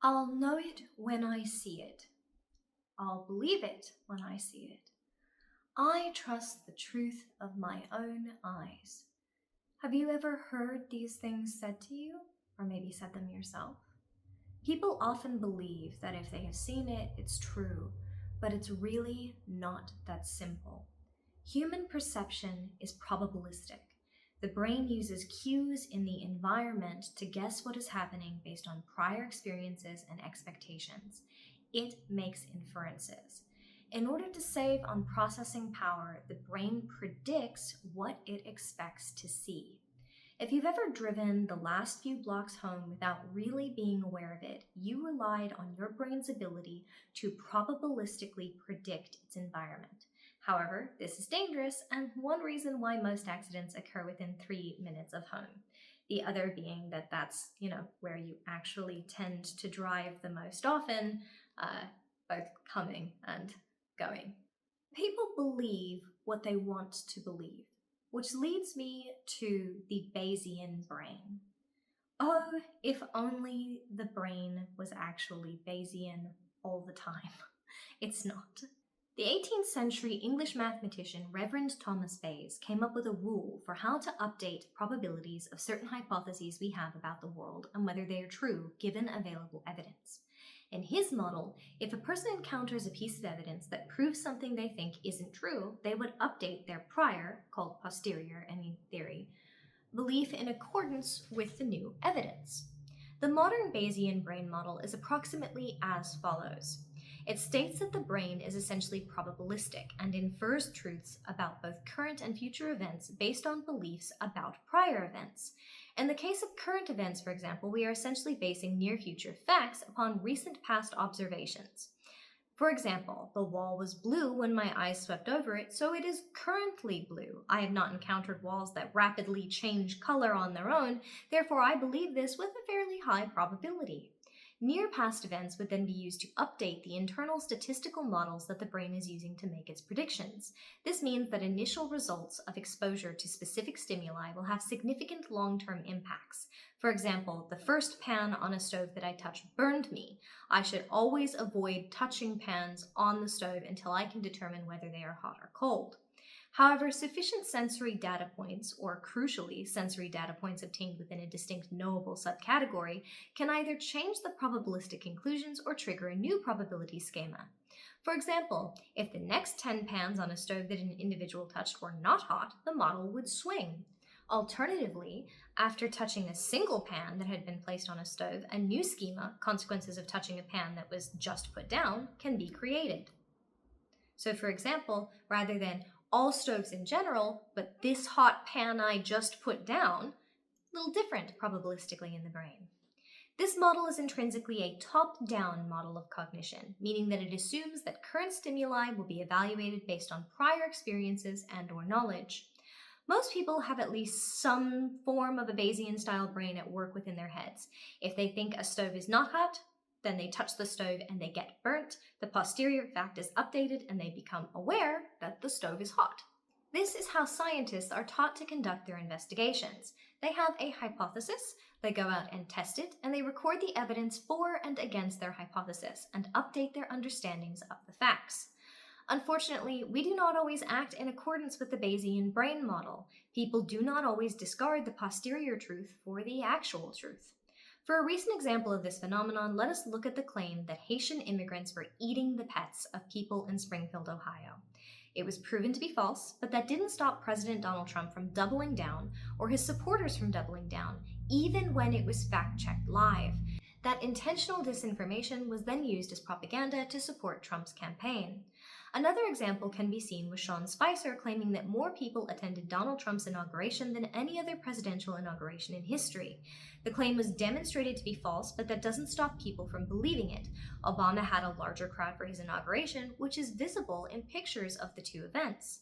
I'll know it when I see it. I'll believe it when I see it. I trust the truth of my own eyes. Have you ever heard these things said to you, or maybe said them yourself? People often believe that if they have seen it, it's true, but it's really not that simple. Human perception is probabilistic. The brain uses cues in the environment to guess what is happening based on prior experiences and expectations. It makes inferences. In order to save on processing power, the brain predicts what it expects to see. If you've ever driven the last few blocks home without really being aware of it, you relied on your brain's ability to probabilistically predict its environment. However, this is dangerous, and one reason why most accidents occur within 3 minutes of home. The other being that that's, where you actually tend to drive the most often, both coming and going. People believe what they want to believe, which leads me to the Bayesian brain. Oh, if only the brain was actually Bayesian all the time. It's not. The 18th century English mathematician Reverend Thomas Bayes came up with a rule for how to update probabilities of certain hypotheses we have about the world and whether they are true given available evidence. In his model, if a person encounters a piece of evidence that proves something they think isn't true, they would update their prior, called posterior in theory, belief in accordance with the new evidence. The modern Bayesian brain model is approximately as follows. It states that the brain is essentially probabilistic and infers truths about both current and future events based on beliefs about prior events. In the case of current events, for example, we are essentially basing near-future facts upon recent past observations. For example, the wall was blue when my eyes swept over it, so it is currently blue. I have not encountered walls that rapidly change color on their own, therefore I believe this with a fairly high probability. Near past events would then be used to update the internal statistical models that the brain is using to make its predictions. This means that initial results of exposure to specific stimuli will have significant long-term impacts. For example, the first pan on a stove that I touched burned me. I should always avoid touching pans on the stove until I can determine whether they are hot or cold. However, sufficient sensory data points, or crucially, sensory data points obtained within a distinct knowable subcategory, can either change the probabilistic conclusions or trigger a new probability schema. For example, if the next 10 pans on a stove that an individual touched were not hot, the model would swing. Alternatively, after touching a single pan that had been placed on a stove, a new schema, consequences of touching a pan that was just put down, can be created. So for example, rather than all stoves in general, but this hot pan I just put down, a little different probabilistically in the brain. This model is intrinsically a top-down model of cognition, meaning that it assumes that current stimuli will be evaluated based on prior experiences and/or knowledge. Most people have at least some form of a Bayesian-style brain at work within their heads. If they think a stove is not hot, then they touch the stove and they get burnt, the posterior fact is updated and they become aware that the stove is hot. This is how scientists are taught to conduct their investigations. They have a hypothesis, they go out and test it, and they record the evidence for and against their hypothesis and update their understandings of the facts. Unfortunately, we do not always act in accordance with the Bayesian brain model. People do not always discard the posterior truth for the actual truth. For a recent example of this phenomenon, let us look at the claim that Haitian immigrants were eating the pets of people in Springfield, Ohio. It was proven to be false, but that didn't stop President Donald Trump from doubling down, or his supporters from doubling down, even when it was fact-checked live. That intentional disinformation was then used as propaganda to support Trump's campaign. Another example can be seen with Sean Spicer claiming that more people attended Donald Trump's inauguration than any other presidential inauguration in history. The claim was demonstrated to be false, but that doesn't stop people from believing it. Obama had a larger crowd for his inauguration, which is visible in pictures of the two events.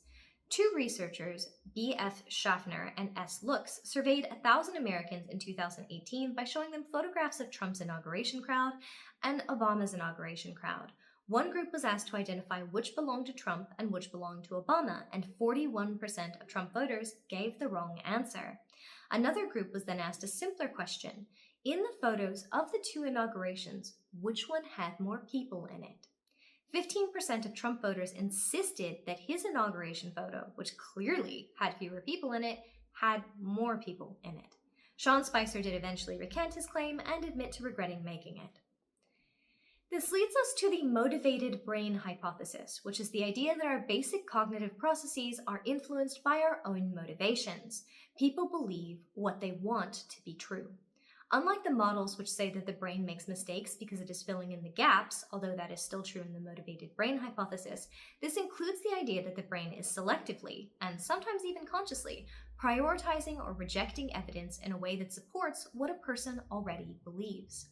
Two researchers, B.F. Schaffner and S. Lux, surveyed 1,000 Americans in 2018 by showing them photographs of Trump's inauguration crowd and Obama's inauguration crowd. One group was asked to identify which belonged to Trump and which belonged to Obama, and 41% of Trump voters gave the wrong answer. Another group was then asked a simpler question. In the photos of the two inaugurations, which one had more people in it? 15% of Trump voters insisted that his inauguration photo, which clearly had fewer people in it, had more people in it. Sean Spicer did eventually recant his claim and admit to regretting making it. This leads us to the motivated brain hypothesis, which is the idea that our basic cognitive processes are influenced by our own motivations. People believe what they want to be true. Unlike the models which say that the brain makes mistakes because it is filling in the gaps, although that is still true in the motivated brain hypothesis, this includes the idea that the brain is selectively, and sometimes even consciously, prioritizing or rejecting evidence in a way that supports what a person already believes.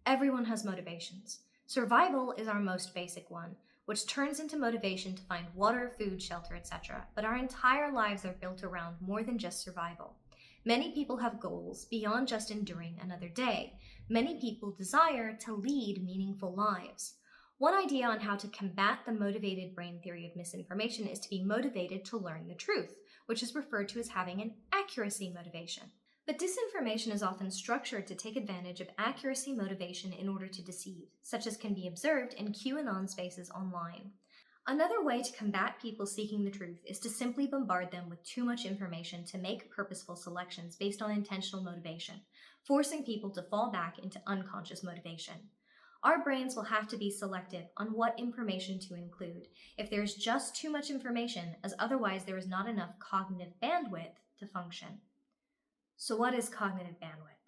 Everyone has motivations. Survival is our most basic one, which turns into motivation to find water, food, shelter, etc. But our entire lives are built around more than just survival. Many people have goals beyond just enduring another day. Many people desire to lead meaningful lives. One idea on how to combat the motivated brain theory of misinformation is to be motivated to learn the truth, which is referred to as having an accuracy motivation. But disinformation is often structured to take advantage of accuracy motivation in order to deceive, such as can be observed in QAnon spaces online. Another way to combat people seeking the truth is to simply bombard them with too much information to make purposeful selections based on intentional motivation, forcing people to fall back into unconscious motivation. Our brains will have to be selective on what information to include if there is just too much information, as otherwise there is not enough cognitive bandwidth to function. So what is cognitive bandwidth?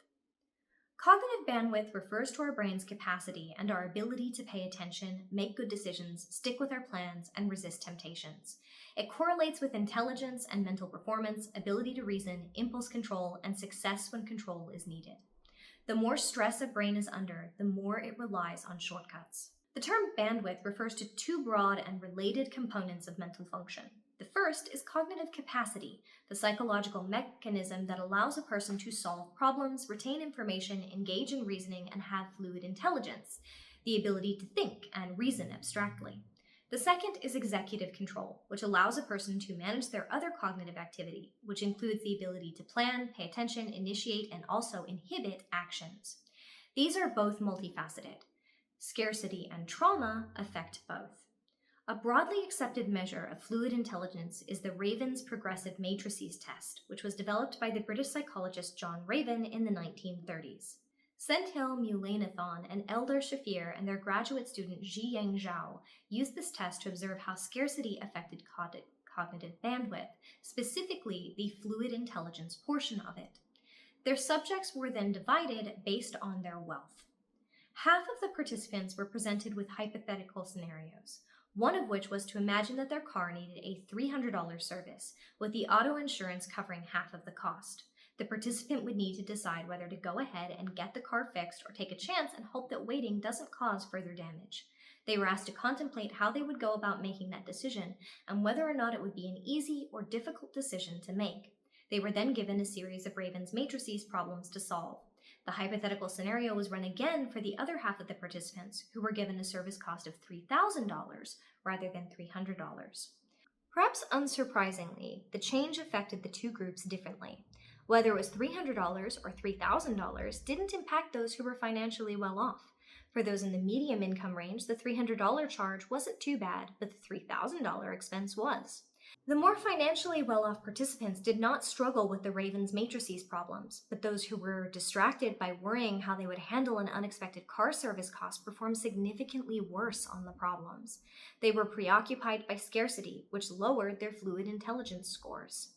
Cognitive bandwidth refers to our brain's capacity and our ability to pay attention, make good decisions, stick with our plans, and resist temptations. It correlates with intelligence and mental performance, ability to reason, impulse control, and success when control is needed. The more stress a brain is under, the more it relies on shortcuts. The term bandwidth refers to two broad and related components of mental function. The first is cognitive capacity, the psychological mechanism that allows a person to solve problems, retain information, engage in reasoning, and have fluid intelligence, the ability to think and reason abstractly. The second is executive control, which allows a person to manage their other cognitive activity, which includes the ability to plan, pay attention, initiate, and also inhibit actions. These are both multifaceted. Scarcity and trauma affect both. A broadly accepted measure of fluid intelligence is the Raven's Progressive Matrices test, which was developed by the British psychologist John Raven in the 1930s. Senthil Mullainathan and Eldar Shafir and their graduate student Zhiyang Zhao used this test to observe how scarcity affected cognitive bandwidth, specifically the fluid intelligence portion of it. Their subjects were then divided based on their wealth. Half of the participants were presented with hypothetical scenarios, one of which was to imagine that their car needed a $300 service, with the auto insurance covering half of the cost. The participant would need to decide whether to go ahead and get the car fixed or take a chance and hope that waiting doesn't cause further damage. They were asked to contemplate how they would go about making that decision and whether or not it would be an easy or difficult decision to make. They were then given a series of Raven's matrices problems to solve. The hypothetical scenario was run again for the other half of the participants, who were given a service cost of $3,000 rather than $300. Perhaps unsurprisingly, the change affected the two groups differently. Whether it was $300 or $3,000 didn't impact those who were financially well off. For those in the medium income range, the $300 charge wasn't too bad, but the $3,000 expense was. The more financially well-off participants did not struggle with the Raven's matrices problems, but those who were distracted by worrying how they would handle an unexpected car service cost performed significantly worse on the problems. They were preoccupied by scarcity, which lowered their fluid intelligence scores.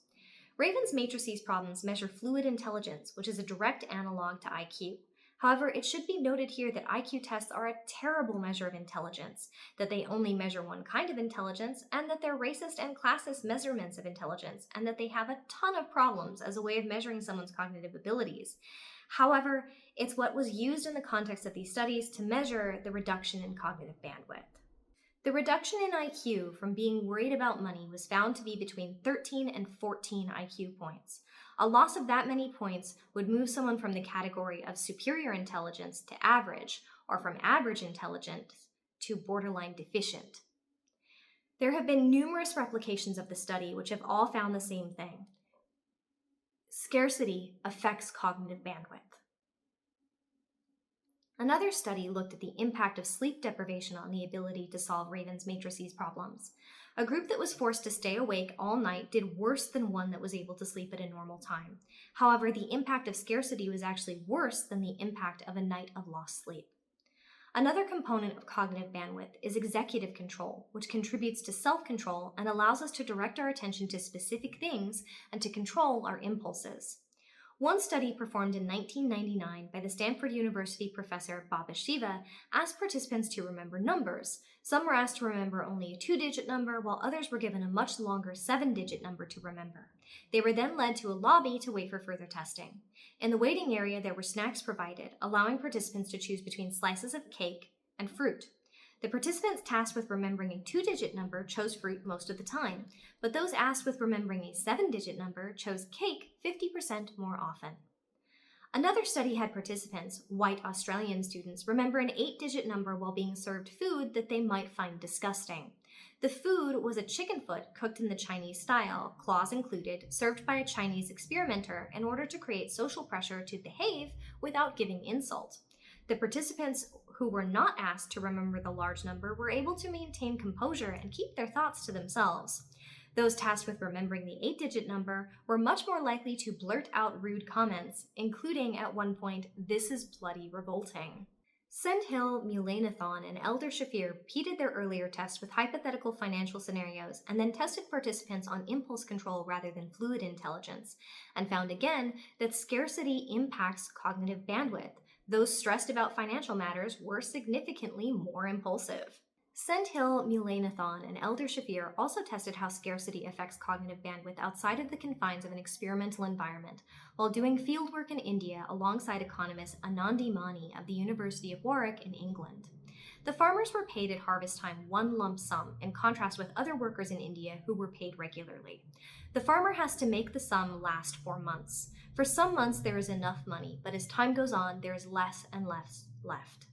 Raven's matrices problems measure fluid intelligence, which is a direct analog to IQ. However, it should be noted here that IQ tests are a terrible measure of intelligence, that they only measure one kind of intelligence, and that they're racist and classist measurements of intelligence, and that they have a ton of problems as a way of measuring someone's cognitive abilities. However, it's what was used in the context of these studies to measure the reduction in cognitive bandwidth. The reduction in IQ from being worried about money was found to be between 13 and 14 IQ points. A loss of that many points would move someone from the category of superior intelligence to average, or from average intelligence to borderline deficient. There have been numerous replications of the study which have all found the same thing. Scarcity affects cognitive bandwidth. Another study looked at the impact of sleep deprivation on the ability to solve Raven's matrices problems. A group that was forced to stay awake all night did worse than one that was able to sleep at a normal time. However, the impact of scarcity was actually worse than the impact of a night of lost sleep. Another component of cognitive bandwidth is executive control, which contributes to self-control and allows us to direct our attention to specific things and to control our impulses. One study performed in 1999 by the Stanford University professor Baba Shiva asked participants to remember numbers. Some were asked to remember only a 2-digit number, while others were given a much longer 7-digit number to remember. They were then led to a lobby to wait for further testing. In the waiting area, there were snacks provided, allowing participants to choose between slices of cake and fruit. The participants tasked with remembering a 2-digit number chose fruit most of the time, but those asked with remembering a 7-digit number chose cake 50% more often. Another study had participants, white Australian students, remember an 8-digit number while being served food that they might find disgusting. The food was a chicken foot cooked in the Chinese style, claws included, served by a Chinese experimenter in order to create social pressure to behave without giving insult. The participants who were not asked to remember the large number were able to maintain composure and keep their thoughts to themselves. Those tasked with remembering the 8-digit number were much more likely to blurt out rude comments, including at one point, "This is bloody revolting." Sendhill, Mulanathan, and Elder Shafir repeated their earlier test with hypothetical financial scenarios and then tested participants on impulse control rather than fluid intelligence, and found again that scarcity impacts cognitive bandwidth. Those stressed about financial matters were significantly more impulsive. Sendhill, Mulanathan, and Elder Shafir also tested how scarcity affects cognitive bandwidth outside of the confines of an experimental environment, while doing fieldwork in India alongside economist Anandi Mani of the University of Warwick in England. The farmers were paid at harvest time one lump sum, in contrast with other workers in India who were paid regularly. The farmer has to make the sum last for months. For some months there is enough money, but as time goes on, there is less and less left.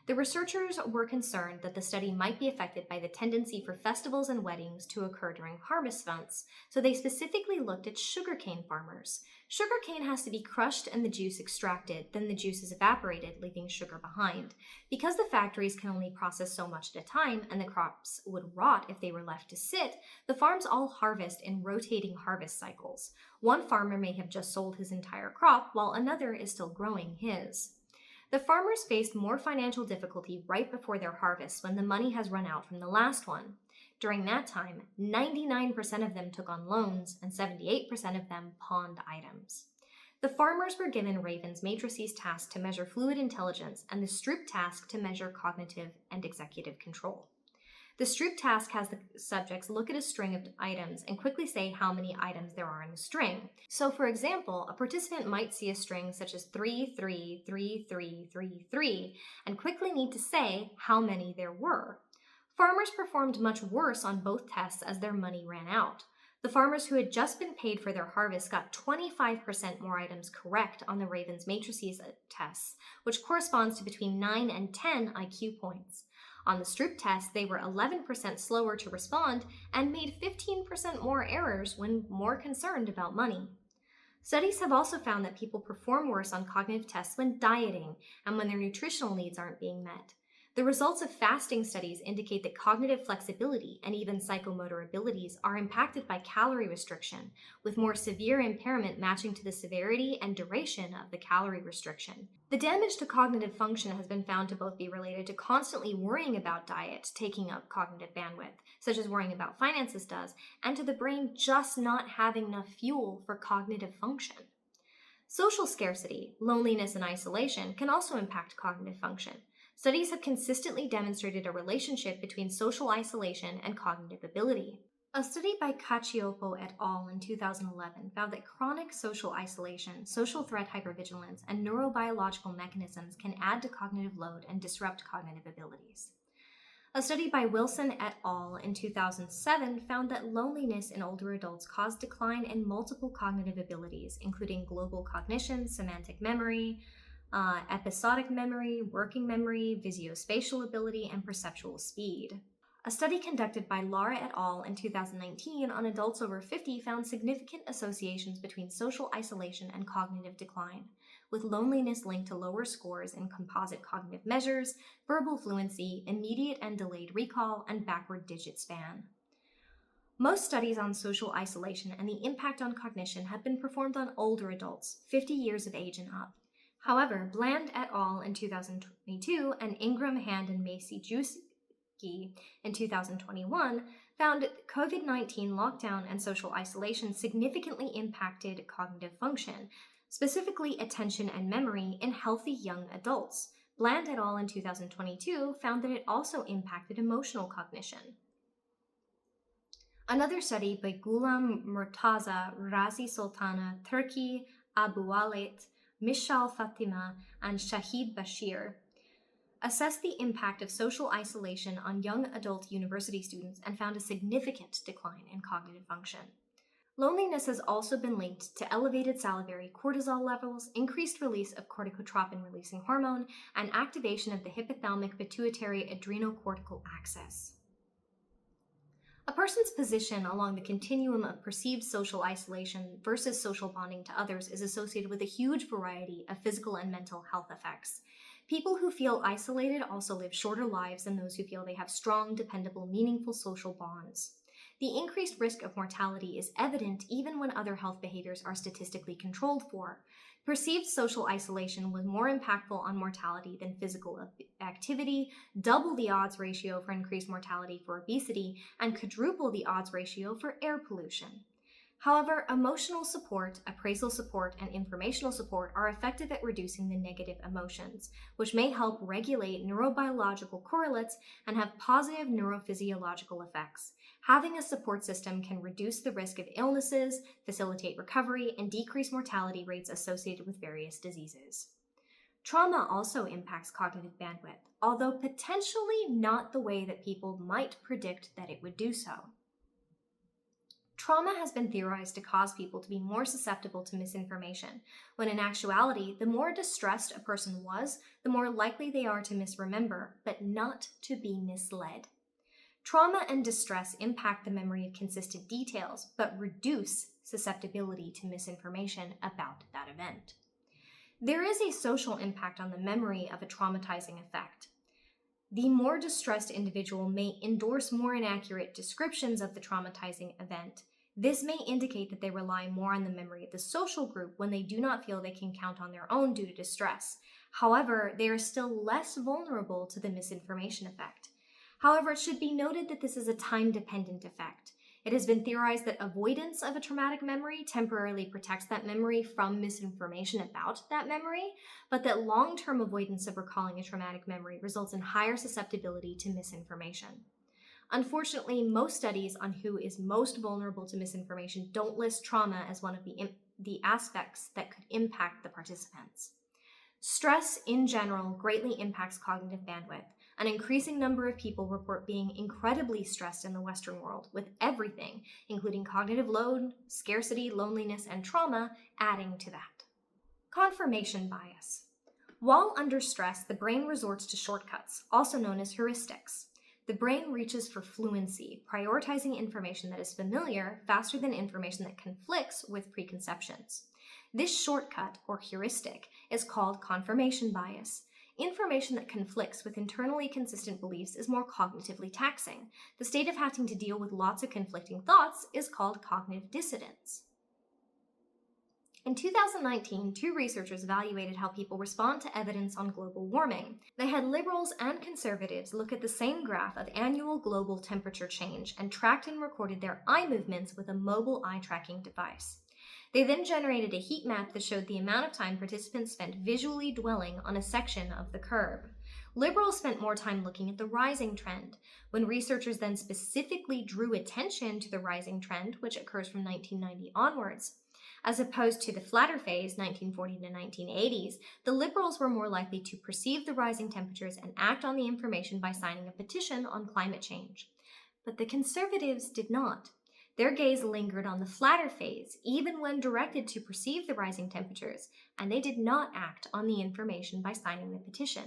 The researchers were concerned that the study might be affected by the tendency for festivals and weddings to occur during harvest months, so they specifically looked at sugarcane farmers. Sugarcane has to be crushed and the juice extracted, then the juice is evaporated, leaving sugar behind. Because the factories can only process so much at a time and the crops would rot if they were left to sit, the farms all harvest in rotating harvest cycles. One farmer may have just sold his entire crop, while another is still growing his. The farmers faced more financial difficulty right before their harvest when the money has run out from the last one. During that time, 99% of them took on loans and 78% of them pawned items. The farmers were given Raven's matrices task to measure fluid intelligence and the Stroop task to measure cognitive and executive control. The Stroop task has the subjects look at a string of items and quickly say how many items there are in the string. So for example, a participant might see a string such as 3, 3, 3, 3, 3, 3, and quickly need to say how many there were. Farmers performed much worse on both tests as their money ran out. The farmers who had just been paid for their harvest got 25% more items correct on the Raven's matrices tests, which corresponds to between 9 and 10 IQ points. On the Stroop test, they were 11% slower to respond and made 15% more errors when more concerned about money. Studies have also found that people perform worse on cognitive tests when dieting and when their nutritional needs aren't being met. The results of fasting studies indicate that cognitive flexibility and even psychomotor abilities are impacted by calorie restriction, with more severe impairment matching to the severity and duration of the calorie restriction. The damage to cognitive function has been found to both be related to constantly worrying about diet taking up cognitive bandwidth, such as worrying about finances does, and to the brain just not having enough fuel for cognitive function. Social scarcity, loneliness, and isolation can also impact cognitive function. Studies have consistently demonstrated a relationship between social isolation and cognitive ability. A study by Cacioppo et al. In 2011 found that chronic social isolation, social threat hypervigilance, and neurobiological mechanisms can add to cognitive load and disrupt cognitive abilities. A study by Wilson et al. In 2007 found that loneliness in older adults caused decline in multiple cognitive abilities, including global cognition, semantic memory, episodic memory, working memory, visuospatial ability, and perceptual speed. A study conducted by Lara et al. In 2019 on adults over 50 found significant associations between social isolation and cognitive decline. with loneliness linked to lower scores in composite cognitive measures, verbal fluency, immediate and delayed recall, and backward digit span. Most studies on social isolation and the impact on cognition have been performed on older adults, 50 years of age and up. However, Bland et al. In 2022 and Ingram, Hand, and Macy-Juski in 2021 found COVID-19 lockdown and social isolation significantly impacted cognitive function, specifically attention and memory in healthy young adults. Bland et al. In 2022 found that it also impacted emotional cognition. Another study by Ghulam Murtaza, Razi Sultana, Turki Abualet, Mishal Fatima, and Shahid Bashir assessed the impact of social isolation on young adult university students and found a significant decline in cognitive function. Loneliness has also been linked to elevated salivary cortisol levels, increased release of corticotropin-releasing hormone, and activation of the hypothalamic pituitary adrenocortical axis. A person's position along the continuum of perceived social isolation versus social bonding to others is associated with a huge variety of physical and mental health effects. People who feel isolated also live shorter lives than those who feel they have strong, dependable, meaningful social bonds. The increased risk of mortality is evident even when other health behaviors are statistically controlled for. Perceived social isolation was more impactful on mortality than physical activity, double the odds ratio for increased mortality for obesity, and quadruple the odds ratio for air pollution. However, emotional support, appraisal support, and informational support are effective at reducing the negative emotions, which may help regulate neurobiological correlates and have positive neurophysiological effects. Having a support system can reduce the risk of illnesses, facilitate recovery, and decrease mortality rates associated with various diseases. Trauma also impacts cognitive bandwidth, although potentially not the way that people might predict that it would do so. Trauma has been theorized to cause people to be more susceptible to misinformation, when in actuality, the more distressed a person was, the more likely they are to misremember, but not to be misled. Trauma and distress impact the memory of consistent details, but reduce susceptibility to misinformation about that event. There is a social impact on the memory of a traumatizing effect. The more distressed individual may endorse more inaccurate descriptions of the traumatizing event. This may indicate that they rely more on the memory of the social group when they do not feel they can count on their own due to distress. However, they are still less vulnerable to the misinformation effect. However, it should be noted that this is a time-dependent effect. It has been theorized that avoidance of a traumatic memory temporarily protects that memory from misinformation about that memory, but that long-term avoidance of recalling a traumatic memory results in higher susceptibility to misinformation. Unfortunately, most studies on who is most vulnerable to misinformation don't list trauma as one of the aspects that could impact the participants. Stress in general greatly impacts cognitive bandwidth. An increasing number of people report being incredibly stressed in the Western world, with everything, including cognitive load, scarcity, loneliness, and trauma, adding to that. Confirmation bias. While under stress, the brain resorts to shortcuts, also known as heuristics. The brain reaches for fluency, prioritizing information that is familiar faster than information that conflicts with preconceptions. This shortcut, or heuristic, is called confirmation bias. Information that conflicts with internally consistent beliefs is more cognitively taxing. The state of having to deal with lots of conflicting thoughts is called cognitive dissonance. In 2019, two researchers evaluated how people respond to evidence on global warming. They had liberals and conservatives look at the same graph of annual global temperature change and tracked and recorded their eye movements with a mobile eye tracking device. They then generated a heat map that showed the amount of time participants spent visually dwelling on a section of the curve. Liberals spent more time looking at the rising trend. When researchers then specifically drew attention to the rising trend, which occurs from 1990 onwards, as opposed to the flatter phase, 1940 to 1980s, the liberals were more likely to perceive the rising temperatures and act on the information by signing a petition on climate change. But the conservatives did not. Their gaze lingered on the flatter phase, even when directed to perceive the rising temperatures, and they did not act on the information by signing the petition.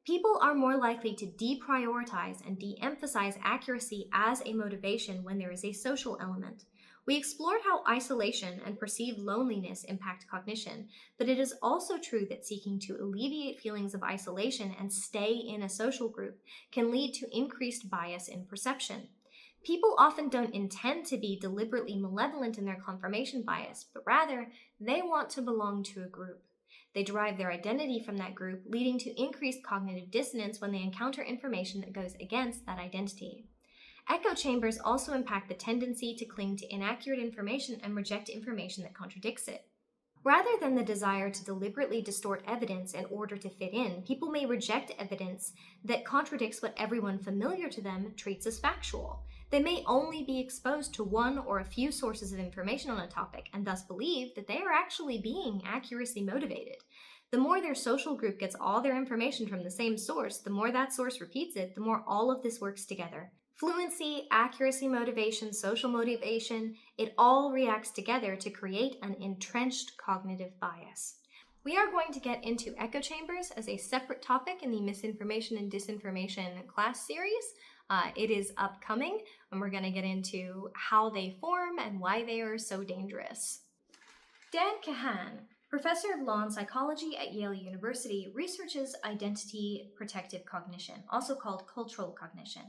People are more likely to deprioritize and de-emphasize accuracy as a motivation when there is a social element. We explored how isolation and perceived loneliness impact cognition, but it is also true that seeking to alleviate feelings of isolation and stay in a social group can lead to increased bias in perception. People often don't intend to be deliberately malevolent in their confirmation bias, but rather, they want to belong to a group. They derive their identity from that group, leading to increased cognitive dissonance when they encounter information that goes against that identity. Echo chambers also impact the tendency to cling to inaccurate information and reject information that contradicts it. Rather than the desire to deliberately distort evidence in order to fit in, people may reject evidence that contradicts what everyone familiar to them treats as factual. They may only be exposed to one or a few sources of information on a topic and thus believe that they are actually being accuracy motivated. The more their social group gets all their information from the same source, the more that source repeats it, the more all of this works together. Fluency, accuracy motivation, social motivation, it all reacts together to create an entrenched cognitive bias. We are going to get into echo chambers as a separate topic in the Misinformation and Disinformation class series. It is upcoming, and we're going to get into how they form and why they are so dangerous. Dan Kahan, professor of law and psychology at Yale University, researches identity protective cognition, also called cultural cognition.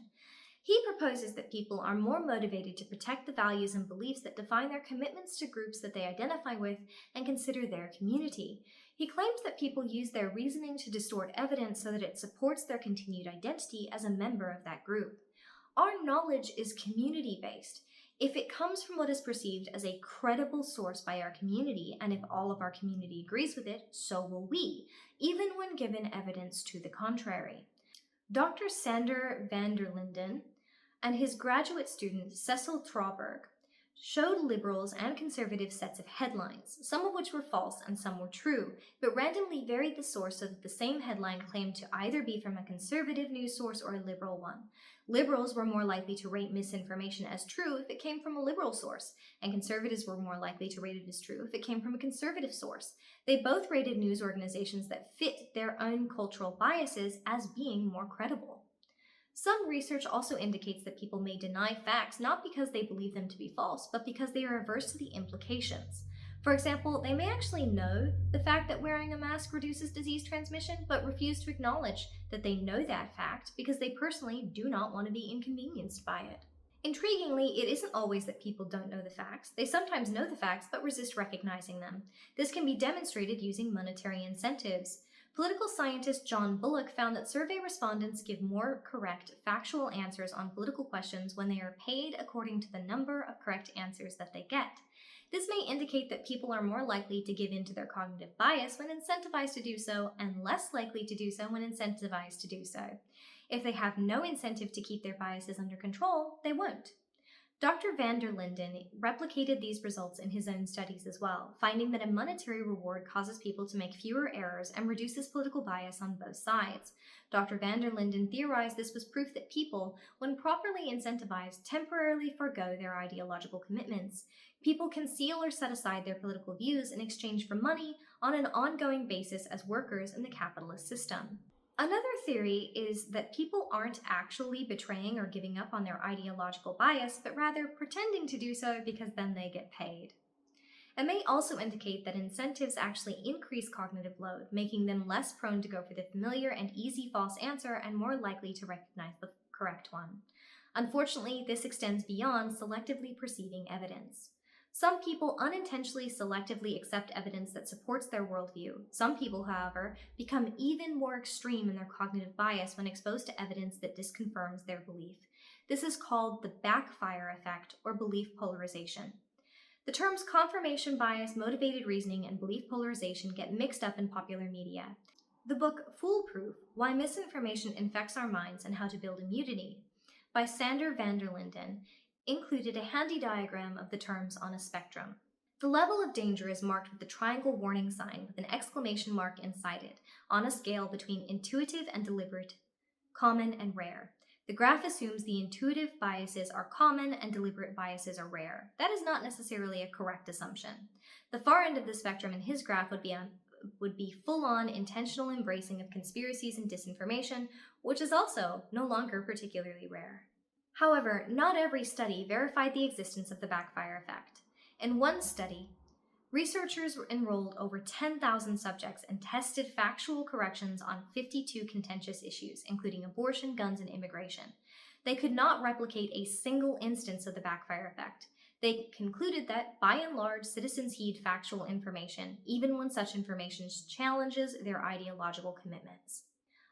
He proposes that people are more motivated to protect the values and beliefs that define their commitments to groups that they identify with and consider their community. He claims that people use their reasoning to distort evidence so that it supports their continued identity as a member of that group. Our knowledge is community-based. If it comes from what is perceived as a credible source by our community, and if all of our community agrees with it, so will we, even when given evidence to the contrary. Dr. Sander van der Linden and his graduate student Cecil Trauberg showed liberals and conservative sets of headlines, some of which were false and some were true, but randomly varied the source so that the same headline claimed to either be from a conservative news source or a liberal one. Liberals were more likely to rate misinformation as true if it came from a liberal source, and conservatives were more likely to rate it as true if it came from a conservative source. They both rated news organizations that fit their own cultural biases as being more credible. Some research also indicates that people may deny facts not because they believe them to be false, but because they are averse to the implications. For example, they may actually know the fact that wearing a mask reduces disease transmission, but refuse to acknowledge that they know that fact because they personally do not want to be inconvenienced by it. Intriguingly, it isn't always that people don't know the facts. They sometimes know the facts but resist recognizing them. This can be demonstrated using monetary incentives. Political scientist John Bullock found that survey respondents give more correct, factual answers on political questions when they are paid according to the number of correct answers that they get. This may indicate that people are more likely to give in to their cognitive bias when incentivized to do so, and less likely to do so when incentivized to do so. If they have no incentive to keep their biases under control, they won't. Dr. van der Linden replicated these results in his own studies as well, finding that a monetary reward causes people to make fewer errors and reduces political bias on both sides. Dr. van der Linden theorized this was proof that people, when properly incentivized, temporarily forego their ideological commitments. People conceal or set aside their political views in exchange for money on an ongoing basis as workers in the capitalist system. Another theory is that people aren't actually betraying or giving up on their ideological bias, but rather pretending to do so because then they get paid. It may also indicate that incentives actually increase cognitive load, making them less prone to go for the familiar and easy false answer and more likely to recognize the correct one. Unfortunately, this extends beyond selectively perceiving evidence. Some people unintentionally selectively accept evidence that supports their worldview. Some people, however, become even more extreme in their cognitive bias when exposed to evidence that disconfirms their belief. This is called the backfire effect or belief polarization. The terms confirmation bias, motivated reasoning, and belief polarization get mixed up in popular media. The book Foolproof: Why Misinformation Infects Our Minds and How to Build Immunity by Sander van der Linden included a handy diagram of the terms on a spectrum. The level of danger is marked with the triangle warning sign with an exclamation mark inside it, on a scale between intuitive and deliberate, common and rare. The graph assumes the intuitive biases are common and deliberate biases are rare. That is not necessarily a correct assumption. The far end of the spectrum in his graph would be full-on intentional embracing of conspiracies and disinformation, which is also no longer particularly rare. However, not every study verified the existence of the backfire effect. In one study, researchers enrolled over 10,000 subjects and tested factual corrections on 52 contentious issues, including abortion, guns, and immigration. They could not replicate a single instance of the backfire effect. They concluded that, by and large, citizens heed factual information, even when such information challenges their ideological commitments.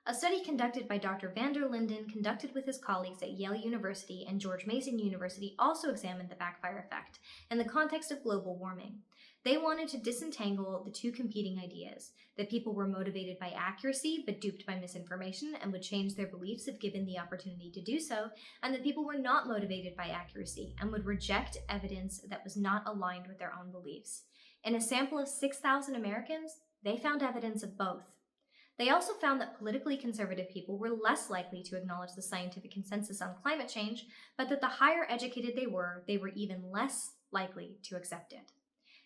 A study conducted by Dr. van der Linden, conducted with his colleagues at Yale University and George Mason University, also examined the backfire effect in the context of global warming. They wanted to disentangle the two competing ideas, that people were motivated by accuracy but duped by misinformation and would change their beliefs if given the opportunity to do so, and that people were not motivated by accuracy and would reject evidence that was not aligned with their own beliefs. In a sample of 6,000 Americans, they found evidence of both. They also found that politically conservative people were less likely to acknowledge the scientific consensus on climate change, but that the higher educated they were even less likely to accept it.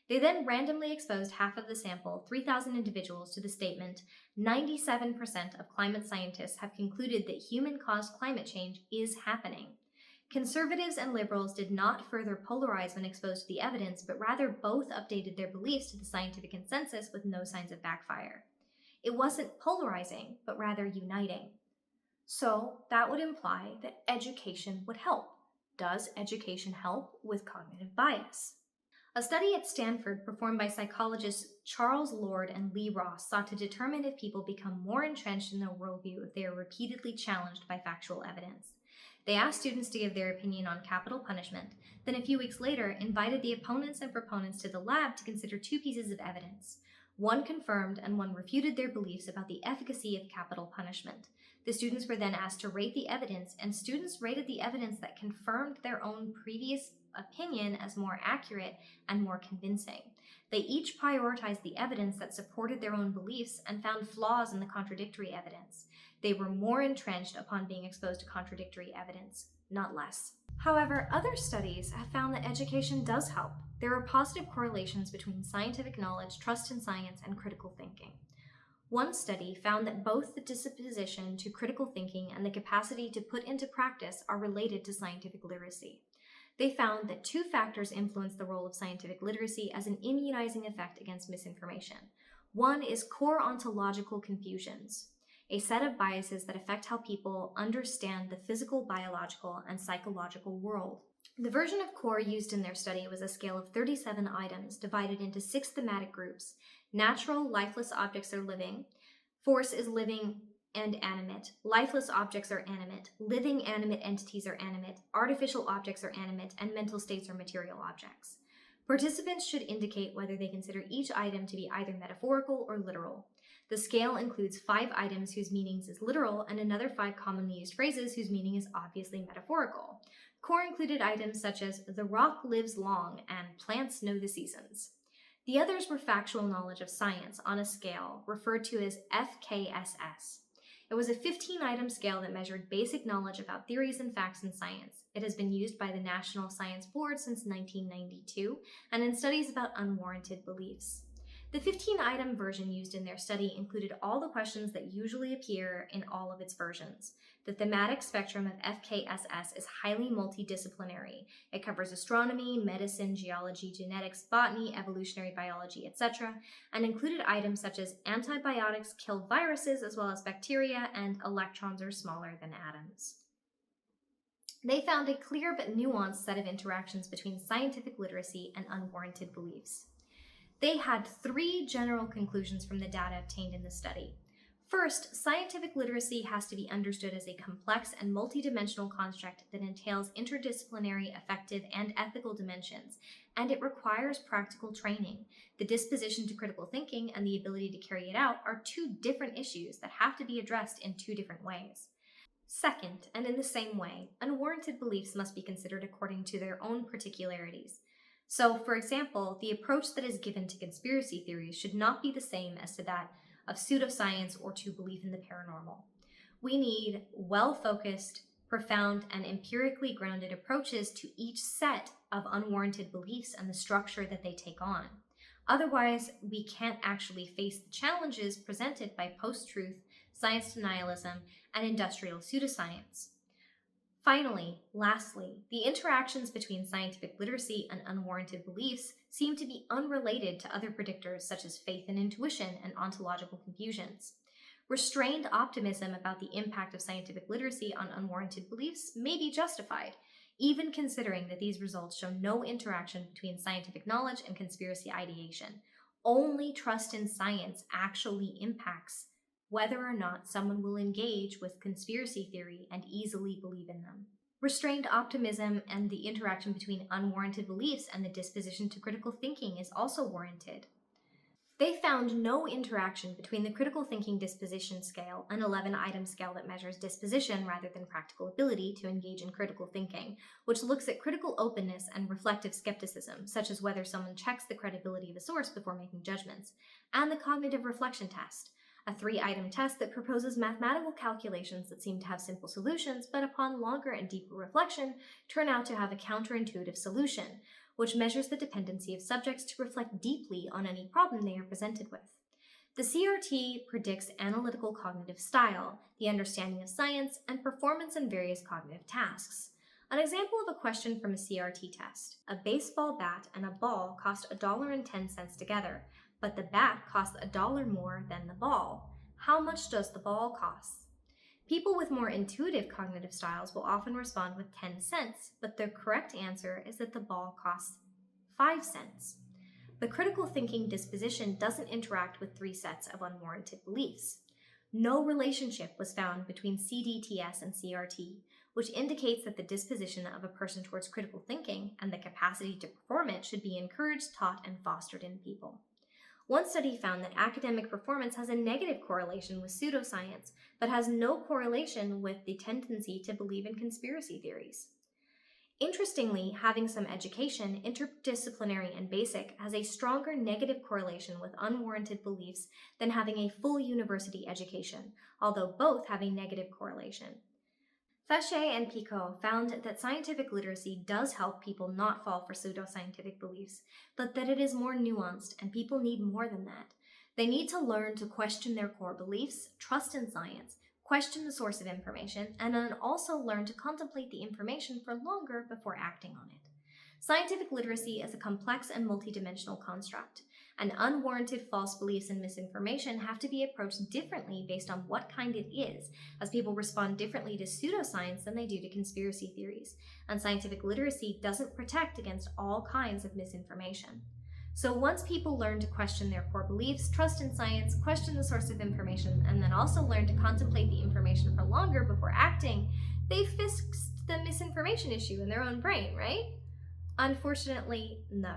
They then randomly exposed half of the sample, 3,000 individuals, to the statement, 97% of climate scientists have concluded that human-caused climate change is happening. Conservatives and liberals did not further polarize when exposed to the evidence, but rather both updated their beliefs to the scientific consensus with no signs of backfire. It wasn't polarizing, but rather uniting. So that would imply that education would help. Does education help with cognitive bias? A study at Stanford performed by psychologists Charles Lord and Lee Ross sought to determine if people become more entrenched in their worldview if they are repeatedly challenged by factual evidence. They asked students to give their opinion on capital punishment, then a few weeks later invited the opponents and proponents to the lab to consider two pieces of evidence. One confirmed and one refuted their beliefs about the efficacy of capital punishment. The students were then asked to rate the evidence, and students rated the evidence that confirmed their own previous opinion as more accurate and more convincing. They each prioritized the evidence that supported their own beliefs and found flaws in the contradictory evidence. They were more entrenched upon being exposed to contradictory evidence, not less. However, other studies have found that education does help. There are positive correlations between scientific knowledge, trust in science, and critical thinking. One study found that both the disposition to critical thinking and the capacity to put into practice are related to scientific literacy. They found that two factors influence the role of scientific literacy as an immunizing effect against misinformation. One is core ontological confusions, a set of biases that affect how people understand the physical, biological, and psychological world. The version of core used in their study was a scale of 37 items divided into 6 thematic groups. Natural, lifeless objects are living. Force is living and animate. Lifeless objects are animate. Living animate entities are animate. Artificial objects are animate. And mental states are material objects. Participants should indicate whether they consider each item to be either metaphorical or literal. The scale includes 5 items whose meanings is literal and another 5 commonly used phrases whose meaning is obviously metaphorical. Core included items such as "the rock lives long" and "plants know the seasons." The others were factual knowledge of science on a scale referred to as FKSS. It was a 15-item scale that measured basic knowledge about theories and facts in science. It has been used by the National Science Board since 1992 and in studies about unwarranted beliefs. The 15-item version used in their study included all the questions that usually appear in all of its versions. The thematic spectrum of FKSS is highly multidisciplinary. It covers astronomy, medicine, geology, genetics, botany, evolutionary biology, etc., and included items such as antibiotics kill viruses as well as bacteria, and electrons are smaller than atoms. They found a clear but nuanced set of interactions between scientific literacy and unwarranted beliefs. They had 3 general conclusions from the data obtained in the study. First, scientific literacy has to be understood as a complex and multidimensional construct that entails interdisciplinary, affective, and ethical dimensions, and it requires practical training. The disposition to critical thinking and the ability to carry it out are 2 different issues that have to be addressed in 2 different ways. Second, and in the same way, unwarranted beliefs must be considered according to their own particularities. So, for example, the approach that is given to conspiracy theories should not be the same as to that of pseudoscience or to belief in the paranormal. We need well-focused, profound, and empirically grounded approaches to each set of unwarranted beliefs and the structure that they take on. Otherwise, we can't actually face the challenges presented by post-truth, science denialism, and industrial pseudoscience. Lastly, the interactions between scientific literacy and unwarranted beliefs seem to be unrelated to other predictors such as faith and intuition and ontological confusions. Restrained optimism about the impact of scientific literacy on unwarranted beliefs may be justified, even considering that these results show no interaction between scientific knowledge and conspiracy ideation. Only trust in science actually impacts whether or not someone will engage with conspiracy theory and easily believe in them. Restrained optimism and the interaction between unwarranted beliefs and the disposition to critical thinking is also warranted. They found no interaction between the critical thinking disposition scale, an 11-item scale that measures disposition rather than practical ability to engage in critical thinking, which looks at critical openness and reflective skepticism, such as whether someone checks the credibility of a source before making judgments, and the cognitive reflection test, a 3-item test that proposes mathematical calculations that seem to have simple solutions, but upon longer and deeper reflection, turn out to have a counterintuitive solution, which measures the dependency of subjects to reflect deeply on any problem they are presented with. The CRT predicts analytical cognitive style, the understanding of science, and performance in various cognitive tasks. An example of a question from a CRT test: a baseball bat and a ball cost $1.10 together, but the bat costs $1 more than the ball. How much does the ball cost? People with more intuitive cognitive styles will often respond with 10 cents, but the correct answer is that the ball costs 5 cents. The critical thinking disposition doesn't interact with 3 sets of unwarranted beliefs. No relationship was found between CDTS and CRT, which indicates that the disposition of a person towards critical thinking and the capacity to perform it should be encouraged, taught, and fostered in people. One study found that academic performance has a negative correlation with pseudoscience, but has no correlation with the tendency to believe in conspiracy theories. Interestingly, having some education, interdisciplinary and basic, has a stronger negative correlation with unwarranted beliefs than having a full university education, although both have a negative correlation. Fachet and Picot found that scientific literacy does help people not fall for pseudoscientific beliefs, but that it is more nuanced and people need more than that. They need to learn to question their core beliefs, trust in science, question the source of information, and then also learn to contemplate the information for longer before acting on it. Scientific literacy is a complex and multidimensional construct, and unwarranted false beliefs and misinformation have to be approached differently based on what kind it is, as people respond differently to pseudoscience than they do to conspiracy theories, and scientific literacy doesn't protect against all kinds of misinformation. So once people learn to question their core beliefs, trust in science, question the source of information, and then also learn to contemplate the information for longer before acting, they fixed the misinformation issue in their own brain, right? Unfortunately, no.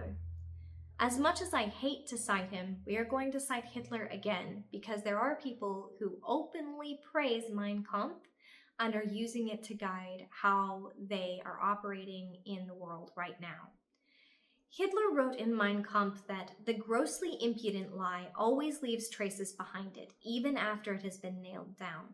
As much as I hate to cite him, we are going to cite Hitler again, because there are people who openly praise Mein Kampf and are using it to guide how they are operating in the world right now. Hitler wrote in Mein Kampf that the grossly impudent lie always leaves traces behind it, even after it has been nailed down.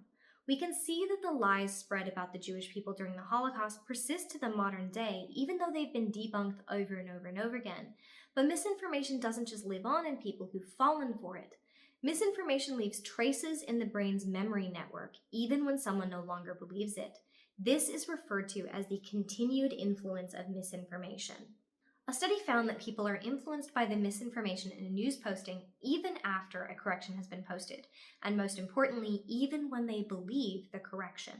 We can see that the lies spread about the Jewish people during the Holocaust persist to the modern day, even though they've been debunked over and over and over again. But misinformation doesn't just live on in people who've fallen for it. Misinformation leaves traces in the brain's memory network, even when someone no longer believes it. This is referred to as the continued influence of misinformation. A study found that people are influenced by the misinformation in a news posting even after a correction has been posted, and most importantly, even when they believe the correction.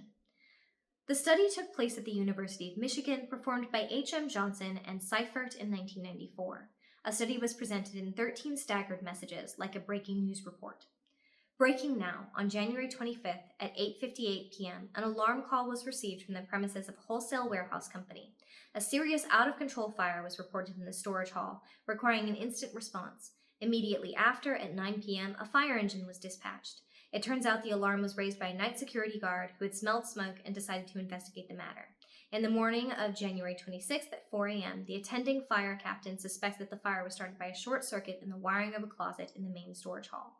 The study took place at the University of Michigan, performed by H.M. Johnson and Seifert in 1994. A study was presented in 13 staggered messages, like a breaking news report. Breaking now, on January 25th at 8:58 p.m., an alarm call was received from the premises of a wholesale warehouse company. A serious out-of-control fire was reported in the storage hall, requiring an instant response. Immediately after, at 9 p.m., a fire engine was dispatched. It turns out the alarm was raised by a night security guard who had smelled smoke and decided to investigate the matter. In the morning of January 26th at 4 a.m., the attending fire captain suspects that the fire was started by a short circuit in the wiring of a closet in the main storage hall.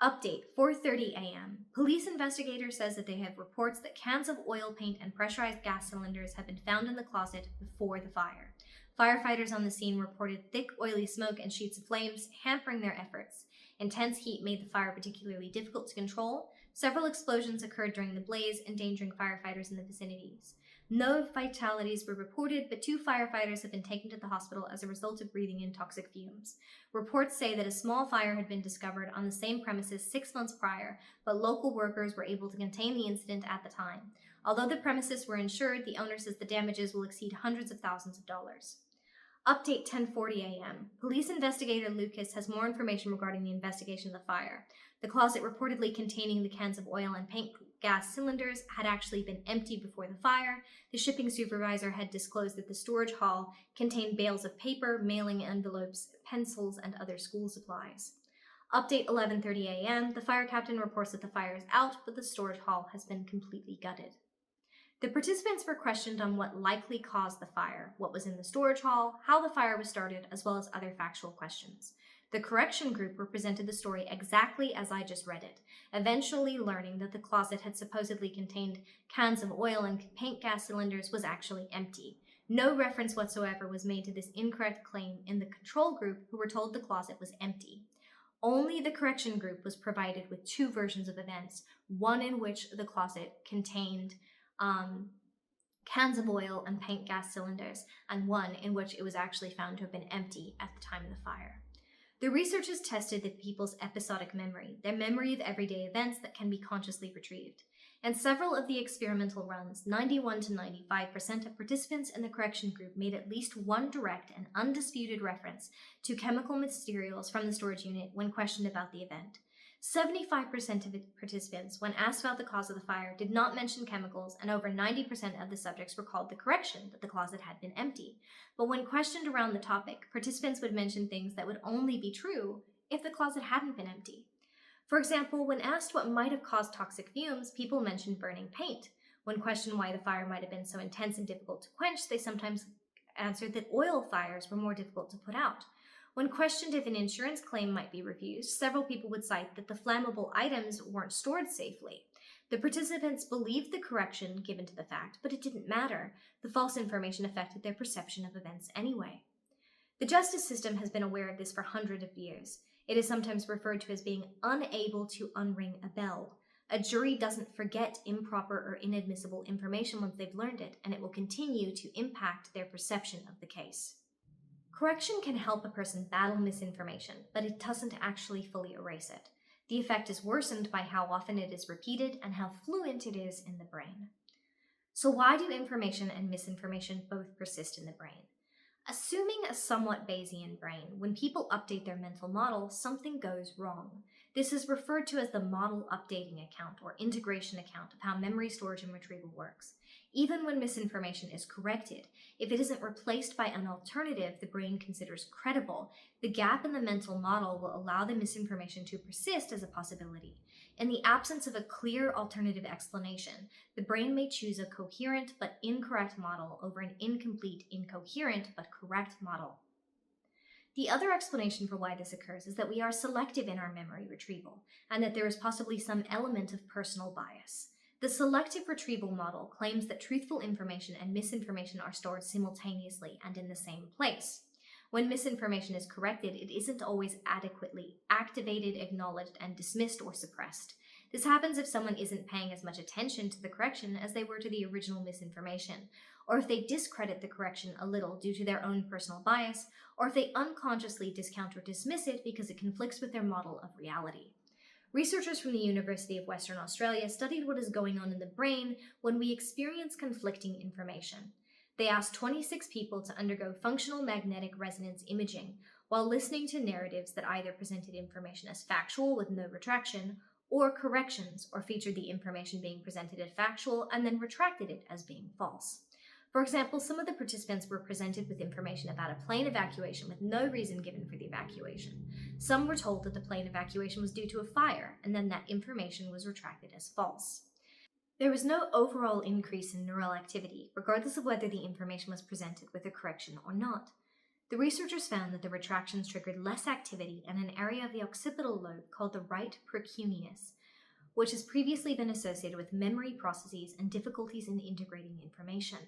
Update, 4:30 a.m. Police investigator says that they have reports that cans of oil paint and pressurized gas cylinders have been found in the closet before the fire. Firefighters on the scene reported thick, oily smoke and sheets of flames, hampering their efforts. Intense heat made the fire particularly difficult to control. Several explosions occurred during the blaze, endangering firefighters in the vicinities. No fatalities were reported, but 2 firefighters have been taken to the hospital as a result of breathing in toxic fumes. Reports say that a small fire had been discovered on the same premises 6 months prior, but local workers were able to contain the incident at the time. Although the premises were insured, the owner says the damages will exceed hundreds of thousands of dollars. Update 10:40 a.m. Police investigator Lucas has more information regarding the investigation of the fire. The closet reportedly containing the cans of oil and paint gas cylinders had actually been emptied before the fire. The shipping supervisor had disclosed that the storage hall contained bales of paper, mailing envelopes, pencils, and other school supplies. Update 11:30 a.m. The fire captain reports that the fire is out, but the storage hall has been completely gutted. The participants were questioned on what likely caused the fire, what was in the storage hall, how the fire was started, as well as other factual questions. The correction group represented the story exactly as I just read it, eventually learning that the closet had supposedly contained cans of oil and paint gas cylinders was actually empty. No reference whatsoever was made to this incorrect claim in the control group, who were told the closet was empty. Only the correction group was provided with 2 versions of events, one in which the closet contained cans of oil and paint gas cylinders, and one in which it was actually found to have been empty at the time of the fire. The researchers tested the people's episodic memory, their memory of everyday events that can be consciously retrieved. In several of the experimental runs, 91 to 95% of participants in the correction group made at least one direct and undisputed reference to chemical materials from the storage unit when questioned about the event. 75% of participants, when asked about the cause of the fire, did not mention chemicals, and over 90% of the subjects recalled the correction that the closet had been empty. But when questioned around the topic, participants would mention things that would only be true if the closet hadn't been empty. For example, when asked what might have caused toxic fumes, people mentioned burning paint. When questioned why the fire might have been so intense and difficult to quench, they sometimes answered that oil fires were more difficult to put out. When questioned if an insurance claim might be refused, several people would cite that the flammable items weren't stored safely. The participants believed the correction given to the fact, but it didn't matter. The false information affected their perception of events anyway. The justice system has been aware of this for hundreds of years. It is sometimes referred to as being unable to unring a bell. A jury doesn't forget improper or inadmissible information once they've learned it, and it will continue to impact their perception of the case. Correction can help a person battle misinformation, but it doesn't actually fully erase it. The effect is worsened by how often it is repeated and how fluent it is in the brain. So why do information and misinformation both persist in the brain? Assuming a somewhat Bayesian brain, when people update their mental model, something goes wrong. This is referred to as the model updating account or integration account of how memory storage and retrieval works. Even when misinformation is corrected, if it isn't replaced by an alternative the brain considers credible, the gap in the mental model will allow the misinformation to persist as a possibility. In the absence of a clear alternative explanation, the brain may choose a coherent but incorrect model over an incomplete, incoherent but correct model. The other explanation for why this occurs is that we are selective in our memory retrieval, and that there is possibly some element of personal bias. The selective retrieval model claims that truthful information and misinformation are stored simultaneously and in the same place. When misinformation is corrected, it isn't always adequately activated, acknowledged, and dismissed or suppressed. This happens if someone isn't paying as much attention to the correction as they were to the original misinformation, or if they discredit the correction a little due to their own personal bias, or if they unconsciously discount or dismiss it because it conflicts with their model of reality. Researchers from the University of Western Australia studied what is going on in the brain when we experience conflicting information. They asked 26 people to undergo functional magnetic resonance imaging while listening to narratives that either presented information as factual with no retraction, or corrections, or featured the information being presented as factual and then retracted it as being false. For example, some of the participants were presented with information about a plane evacuation with no reason given for the evacuation. Some were told that the plane evacuation was due to a fire, and then that information was retracted as false. There was no overall increase in neural activity, regardless of whether the information was presented with a correction or not. The researchers found that the retractions triggered less activity in an area of the occipital lobe called the right precuneus, which has previously been associated with memory processes and difficulties in integrating information.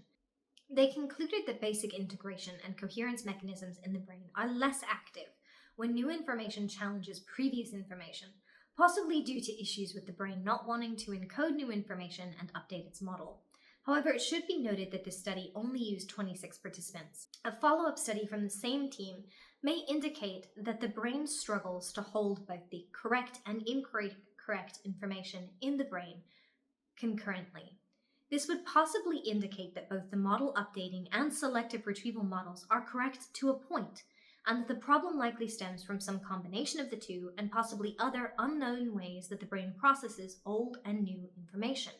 They concluded that basic integration and coherence mechanisms in the brain are less active when new information challenges previous information, possibly due to issues with the brain not wanting to encode new information and update its model. However, it should be noted that this study only used 26 participants. A follow-up study from the same team may indicate that the brain struggles to hold both the correct and incorrect information in the brain concurrently. This would possibly indicate that both the model updating and selective retrieval models are correct to a point, and that the problem likely stems from some combination of the two and possibly other unknown ways that the brain processes old and new information.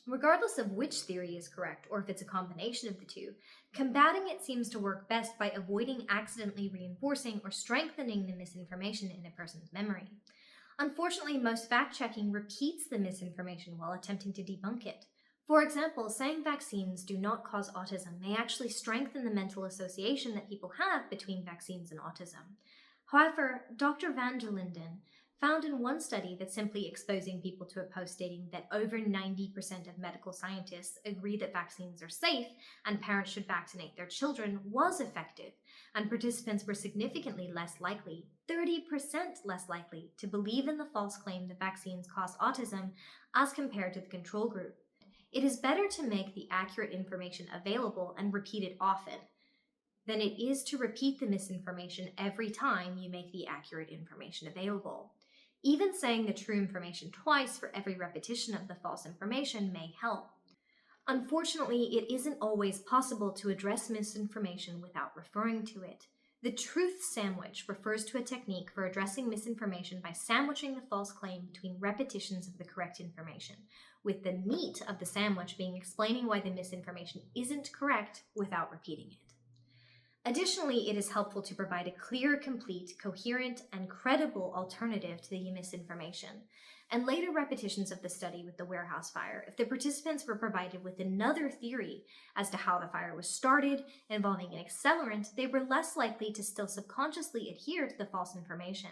Regardless of which theory is correct, or if it's a combination of the two, combating it seems to work best by avoiding accidentally reinforcing or strengthening the misinformation in a person's memory. Unfortunately, most fact-checking repeats the misinformation while attempting to debunk it. For example, saying vaccines do not cause autism may actually strengthen the mental association that people have between vaccines and autism. However, Dr. van der Linden found in one study that simply exposing people to a post stating that over 90% of medical scientists agree that vaccines are safe and parents should vaccinate their children was effective, and participants were significantly less likely, 30% less likely, to believe in the false claim that vaccines cause autism as compared to the control group. It is better to make the accurate information available and repeat it often than it is to repeat the misinformation every time you make the accurate information available. Even saying the true information twice for every repetition of the false information may help. Unfortunately, it isn't always possible to address misinformation without referring to it. The truth sandwich refers to a technique for addressing misinformation by sandwiching the false claim between repetitions of the correct information, with the meat of the sandwich being explaining why the misinformation isn't correct without repeating it. Additionally, it is helpful to provide a clear, complete, coherent, and credible alternative to the misinformation. And later repetitions of the study with the warehouse fire, if the participants were provided with another theory as to how the fire was started involving an accelerant, they were less likely to still subconsciously adhere to the false information.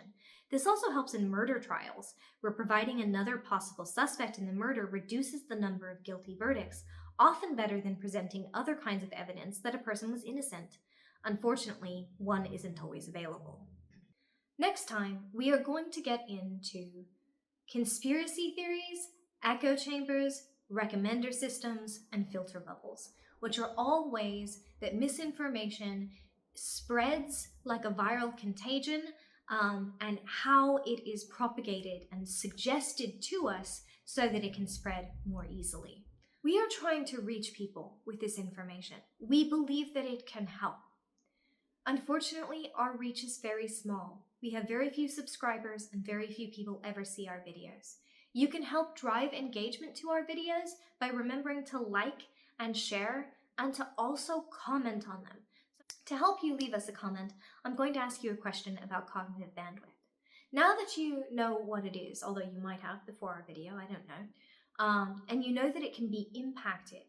This also helps in murder trials, where providing another possible suspect in the murder reduces the number of guilty verdicts, often better than presenting other kinds of evidence that a person was innocent. Unfortunately, one isn't always available. Next time, we are going to get into conspiracy theories, echo chambers, recommender systems, and filter bubbles, which are all ways that misinformation spreads like a viral contagion, and how it is propagated and suggested to us so that it can spread more easily. We are trying to reach people with this information. We believe that it can help. Unfortunately, our reach is very small. We have very few subscribers and very few people ever see our videos. You can help drive engagement to our videos by remembering to like and share and to also comment on them. To help you leave us a comment, I'm going to ask you a question about cognitive bandwidth. Now that you know what it is, although you might have before our video, I don't know, and you know that it can be impacted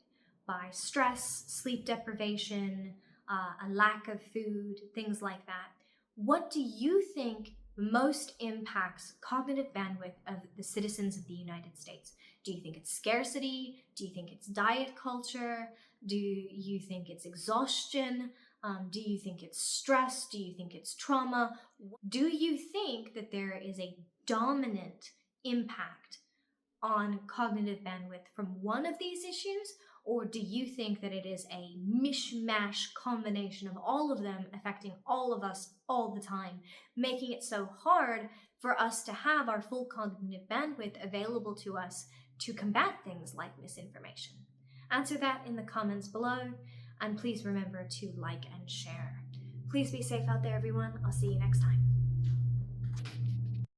by stress, sleep deprivation, a lack of food, things like that. What do you think most impacts cognitive bandwidth of the citizens of the United States? Do you think it's scarcity? Do you think it's diet culture? Do you think it's exhaustion? Do you think it's stress? Do you think it's trauma? Do you think that there is a dominant impact on cognitive bandwidth from one of these issues? Or do you think that it is a mishmash combination of all of them affecting all of us all the time, making it so hard for us to have our full cognitive bandwidth available to us to combat things like misinformation? Answer that in the comments below, and please remember to like and share. Please be safe out there, everyone. I'll see you next time.